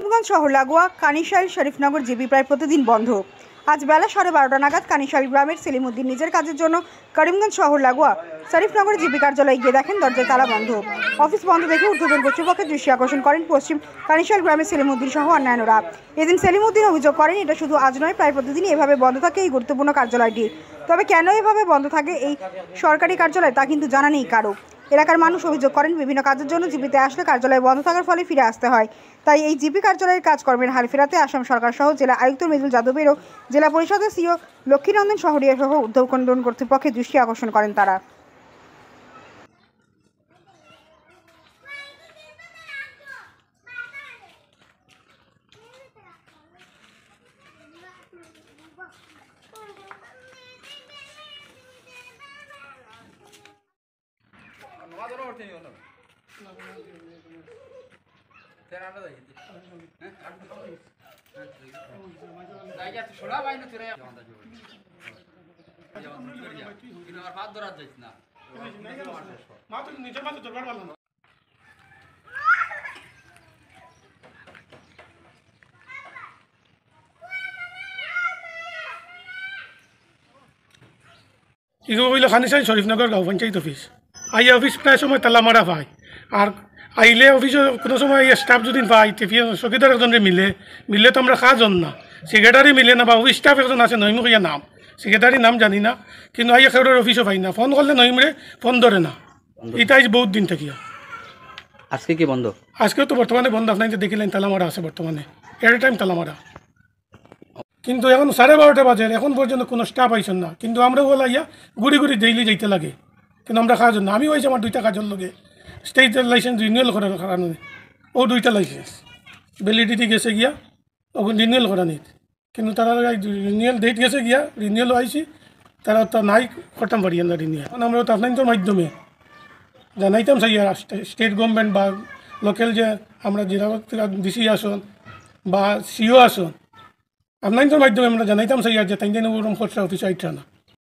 করিমগঞ্জ শহর লাগোয়া কানিশাইল শরীফনগর জিপি প্রায় প্রতিদিন বন্ধ। আজ বেলা 12:30 নাগাদ কানিশাইল গ্রামের সেলিমউদ্দিন নিজের কাজের জন্য করিমগঞ্জ শহর লাগোয়া শরীফনগর জিপি কার্যালয়ে গিয়ে দেখেন দরজায় তালা বন্ধ। অফিস বন্ধ দেখে ঊর্ধ্বতন কর্তৃপক্ষের দৃষ্টি আকর্ষণ করেন পশ্চিম কানিশাইল গ্রামের সেলিমউদ্দিন সহ অন্যান্যরা। এদিন সেলিমউদ্দিন অভিযোগ করেন, এটা শুধু আজ নয়, প্রায় প্রতিদিনই এভাবে বন্ধ থাকে এই গুরুত্বপূর্ণ কার্যালয়টি। তবে কেন এভাবে বন্ধ থাকে এই সরকারি কার্যালয় তা কিন্তু জানা নেই কারো। এলাকার মানুষ অভিযোগ করেন, বিভিন্ন কাজের জন্য জিপিতে আসলে কার্যালয় বন্ধ থাকার ফলে ফিরে আসতে হয়। তাই এই জিপি কার্যালয়ের কাজকর্মের হাল ফেরাতে আসাম সরকার সহ জেলা আয়ুক্ত মৃদুল যাদবের ও জেলা পরিষদের সিও লক্ষ্মীনন্দন শহরিয়া সহ ঊর্ধ্বতন কর্তৃপক্ষের দৃষ্টি আকর্ষণ করেন তারা। এগুলো হইল কানিশাইল শরীফনগর গাঁও পঞ্চায়েত অফিস। আইয়া অফিস প্রায় সময় তালা মারা পায়, আর আইলে অফিসে কোনো সময় স্টাফ যদি পাই চকিদার একজনে মিলে তো আমরা কাজন না, সেক্রেটারি মিলে না, বা অফিস স্টাফ একজন আছে নইমুখিয়া নাম, সেক্রেটারি নাম জানি না, কিন্তু আইয়া খেউরের অফিসও পাই না, ফোন করলে নইমরে ফোন ধরে না। এটা বহুত দিন থাকিয়া। আজকে কি বন্ধ? আজকেও তো বর্তমানে বন্ধ, আপনার দেখিলেন তালা মারা আছে বর্তমানে, এট টাইম তালা মারা। কিন্তু এখন 12:30 বাজে, এখন পর্যন্ত কোনো স্টাফ আইসেন না, কিন্তু আমরা বলা ইয়া ঘুরি ঘুরি ডেইলি যাইতে লাগে, কিন্তু আমরা কাজের না। আমি হয়েছে আমার 2টা কাজের লগে স্টেট লাইসেন্স রিনিউয়াল করার কারণে, ও 2টা লাইসেন্স ভ্যালিডিটি গেছে গিয়া, ওখানে রিনিউয়াল করা নেই, কিন্তু তারা রিনিউয়াল ডেট গেছে গিয়া, রিনিউয়ালও আইসি, তারা তো নাই করতাম পারি না রিনিউয়াল। এখন আমরা তো আপনার মাধ্যমে জানাইতাম চাই স্টেট গভর্নমেন্ট বা লোকাল যে আমরা জেলা ডিসি আসন বা সিও আসন, আপনার মাধ্যমে আমরা জানাইতাম চাই যে তাই ওরকম খরচা অফিস আইটা না।